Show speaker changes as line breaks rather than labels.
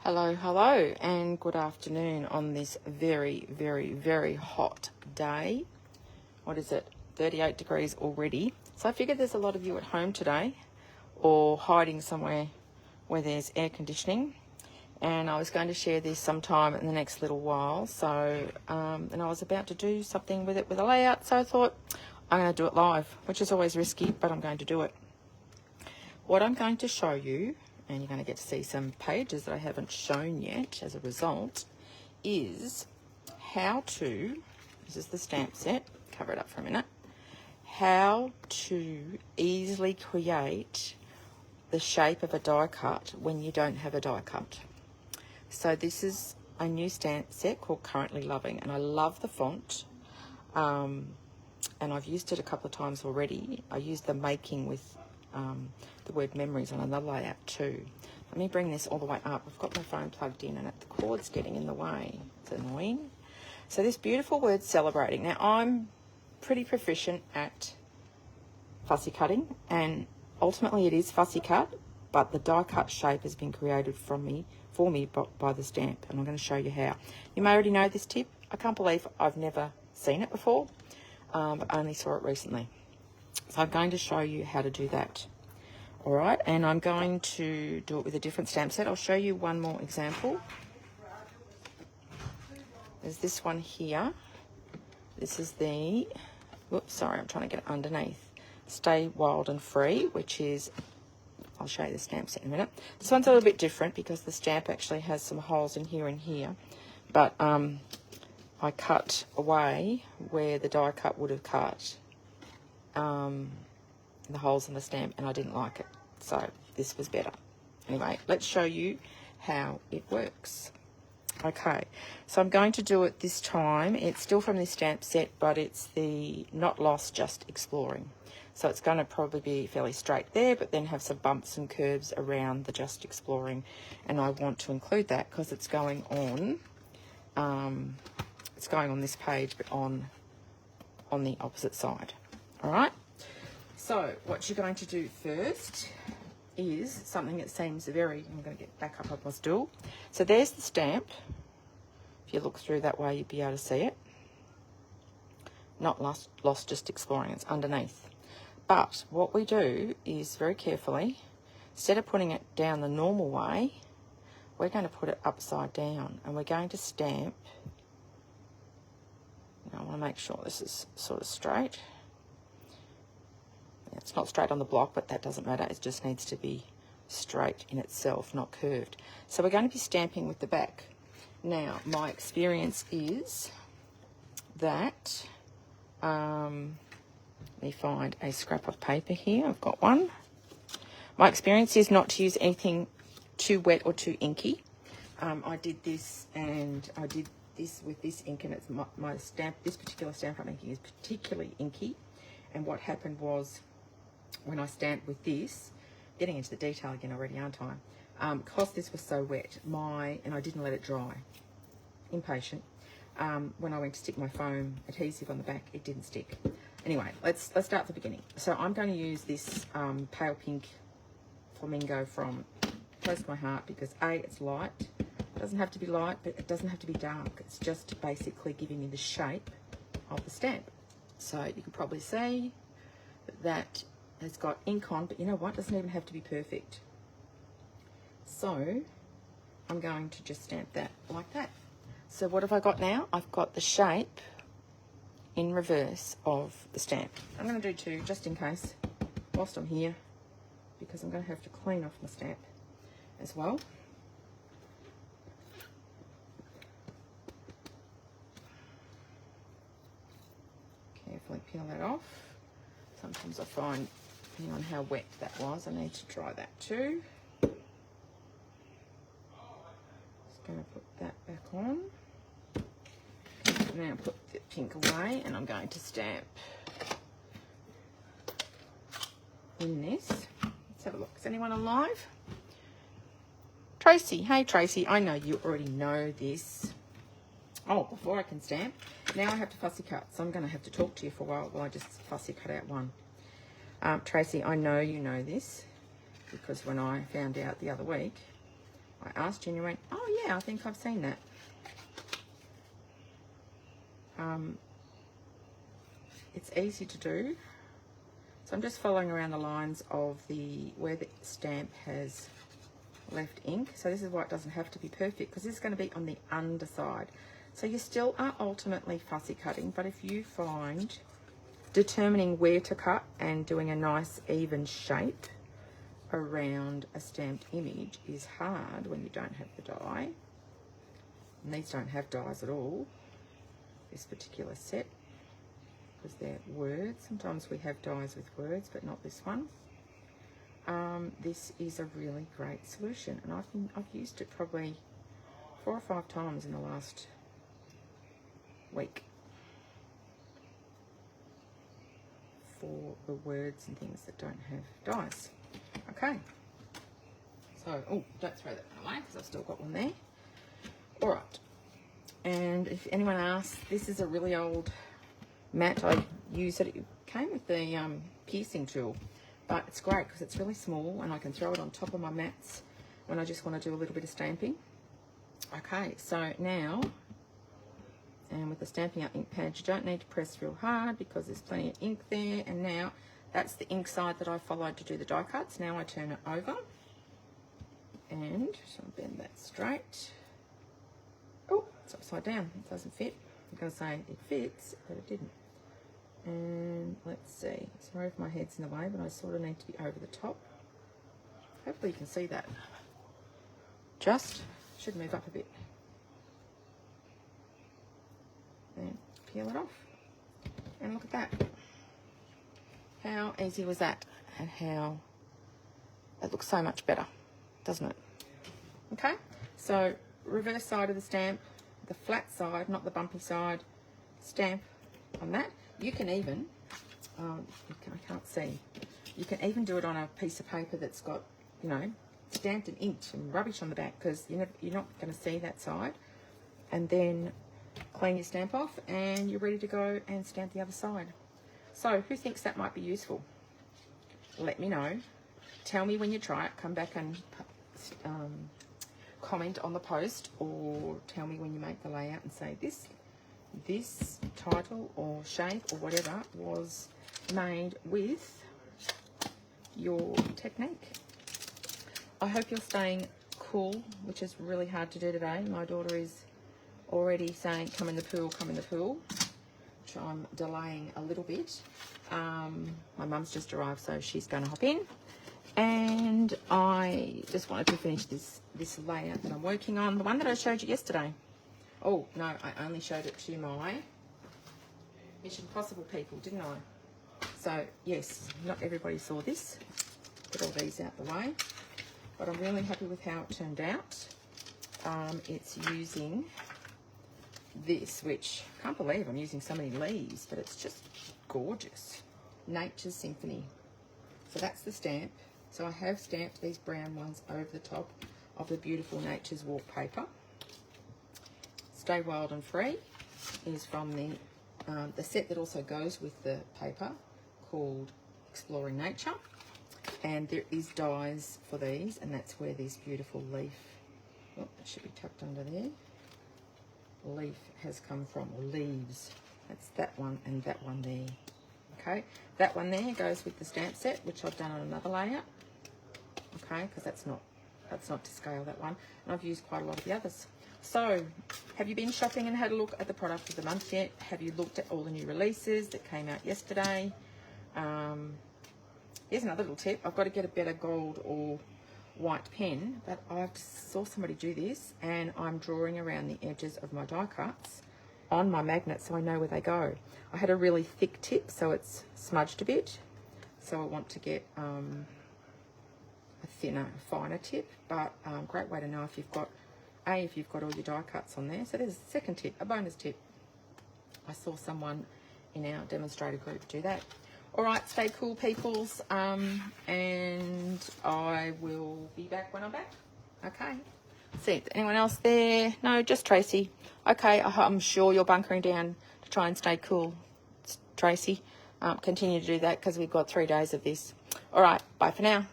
Hello, hello, and good afternoon on this very, very, very hot day. What is it? 38 degrees already. So I figured there's a lot of you at home today or hiding somewhere where there's air conditioning. And I was going to share this sometime in the next little while. So, and I was about to do something with it with a layout. So I thought I'm going to do it live, which is always risky, but I'm going to do it. What I'm going to show you, and you're going to get to see some pages that I haven't shown yet as a result, is how to, this is the stamp set, cover it up for a minute, how to easily create the shape of a die cut when you don't have a die cut. So this is a new stamp set called Currently Loving, and I love the font, and I've used it a couple of times already. I used the making with the word memories on another layout too. Let me bring this all the way up. I've got my phone plugged in and the cord's getting in the way. It's annoying. So this beautiful word celebrating. Now I'm pretty proficient at fussy cutting, and ultimately it is fussy cut, but the die cut shape has been created for me by the stamp, and I'm going to show you how. You may already know this tip. I can't believe I've never seen it before, but only saw it recently. So I'm going to show you how to do that. All right, and I'm going to do it with a different stamp set. I'll show you one more example. There's this one here. This is the, whoops, sorry, I'm trying to get it underneath. Stay Wild and Free, which is, I'll show you the stamp set in a minute. This one's a little bit different because the stamp actually has some holes in here and here. But I cut away where the die cut would have cut the holes in the stamp, and I didn't like it, so this was better. Anyway, let's show you how it works. Okay, so I'm going to do it this time. It's still from this stamp set, but it's the Not Lost, Just Exploring. So it's going to probably be fairly straight there, but then have some bumps and curves around the Just Exploring, and I want to include that because it's going on this page, but on the opposite side. All right. So what you're going to do first is something that seems very, I'm going to get back up on my stool. So there's the stamp. If you look through that way, you'll be able to see it. Not lost, just exploring. It's underneath. But what we do is very carefully, instead of putting it down the normal way, we're going to put it upside down, and we're going to stamp. Now I want to make sure this is sort of straight. It's not straight on the block, but that doesn't matter. It just needs to be straight in itself, not curved. So we're going to be stamping with the back. Now, my experience is that, let me find a scrap of paper here. I've got one. My experience is not to use anything too wet or too inky. I did this, and I did this with this ink, and it's my stamp. This particular stamp I'm making is particularly inky. And what happened was, when I stamped with this, getting into the detail again already, aren't I? Because this was so wet, and I didn't let it dry. Impatient. When I went to stick my foam adhesive on the back, it didn't stick. Anyway, let's start at the beginning. So I'm going to use this pale pink flamingo from Close to My Heart because A, it's light. It doesn't have to be light, but it doesn't have to be dark. It's just basically giving me the shape of the stamp. So you can probably see that it's got ink on, but you know what? It doesn't even have to be perfect. So I'm going to just stamp that like that. So what have I got now? I've got the shape in reverse of the stamp. I'm going to do two just in case whilst I'm here, because I'm going to have to clean off my stamp as well. Carefully peel that off. Sometimes I find, depending on how wet that was, I need to dry that too. Just going to put that back on. Now put the pink away, and I'm going to stamp in this. Let's have a look. Is anyone alive? Tracy. Hey Tracy, I know you already know this. Oh, before I can stamp, now I have to fussy cut, so I'm going to have to talk to you for a while I just fussy cut out one. Tracy, I know you know this, because when I found out the other week, I asked you and you went, oh yeah, I think I've seen that. It's easy to do. So I'm just following around the lines of where the stamp has left ink. So this is why it doesn't have to be perfect, because this is going to be on the underside. So you still are ultimately fussy cutting, but if you find determining where to cut and doing a nice even shape around a stamped image is hard when you don't have the die. And these don't have dies at all, this particular set, because they're words. Sometimes we have dies with words, but not this one. This is a really great solution, and I've used it probably 4 or 5 times in the last week for the words and things that don't have dies. Okay, so don't throw that one away because I've still got one there. All right, and if anyone asks, this is a really old mat. I use it. It came with the piercing tool, but it's great because it's really small and I can throw it on top of my mats when I just want to do a little bit of stamping. Okay, so now, and with the Stampin' Up! Ink pad, you don't need to press real hard because there's plenty of ink there. And now that's the ink side that I followed to do the die cuts. Now I turn it over and so I'll bend that straight. Oh, it's upside down. It doesn't fit. I'm going to say it fits, but it didn't. And let's see. Sorry if my head's in the way, but I sort of need to be over the top. Hopefully you can see that. Just should move up a bit. Then peel it off. And look at that. How easy was that? And how it looks so much better, doesn't it? Okay, so reverse side of the stamp, the flat side, not the bumpy side, stamp on that. You can even, I can't see, you can even do it on a piece of paper that's got, you know, stamped and inked and rubbish on the back, because you're not going to see that side. And then clean your stamp off and you're ready to go and stamp the other side. So who thinks that might be useful? Let me know. Tell me when you try it. Come back and comment on the post, or tell me when you make the layout and say this title or shape or whatever was made with your technique. I hope you're staying cool, which is really hard to do today. My daughter is already saying come in the pool, which I'm delaying a little bit. My mum's just arrived, so she's going to hop in. And I just wanted to finish this layout that I'm working on, the one that I showed you yesterday. Oh, no, I only showed it to my Mission Possible people, didn't I? So, yes, not everybody saw this. Put all these out the way. But I'm really happy with how it turned out. It's using this, which I can't believe I'm using so many leaves, but it's just gorgeous. Nature's Symphony. So that's the stamp. So I have stamped these brown ones over the top of the beautiful Nature's Walk paper. Stay Wild and Free is from the set that also goes with the paper, called Exploring Nature. And there is dies for these, and that's where this beautiful leaf, oh, it should be tucked under there, leaf has come from, or leaves. That's that one and that one there. Okay, that one there goes with the stamp set, which I've done on another layout. Okay, because that's not to scale, that one. And I've used quite a lot of the others. So, have you been shopping and had a look at the product of the month yet? Have you looked at all the new releases that came out yesterday? Here's another little tip. I've got to get a better gold or white pen, but I saw somebody do this, and I'm drawing around the edges of my die cuts on my magnet so I know where they go. I had a really thick tip, so it's smudged a bit. So I want to get a thinner, finer tip, but great way to know if you've got all your die cuts on there. So there's a second tip, a bonus tip. I saw someone in our demonstrator group do that. All right, stay cool, peoples, and I will be back when I'm back. Okay. See, anyone else there? No, just Tracy. Okay, I'm sure you're bunkering down to try and stay cool, Tracy. Continue to do that because we've got 3 days of this. All right, bye for now.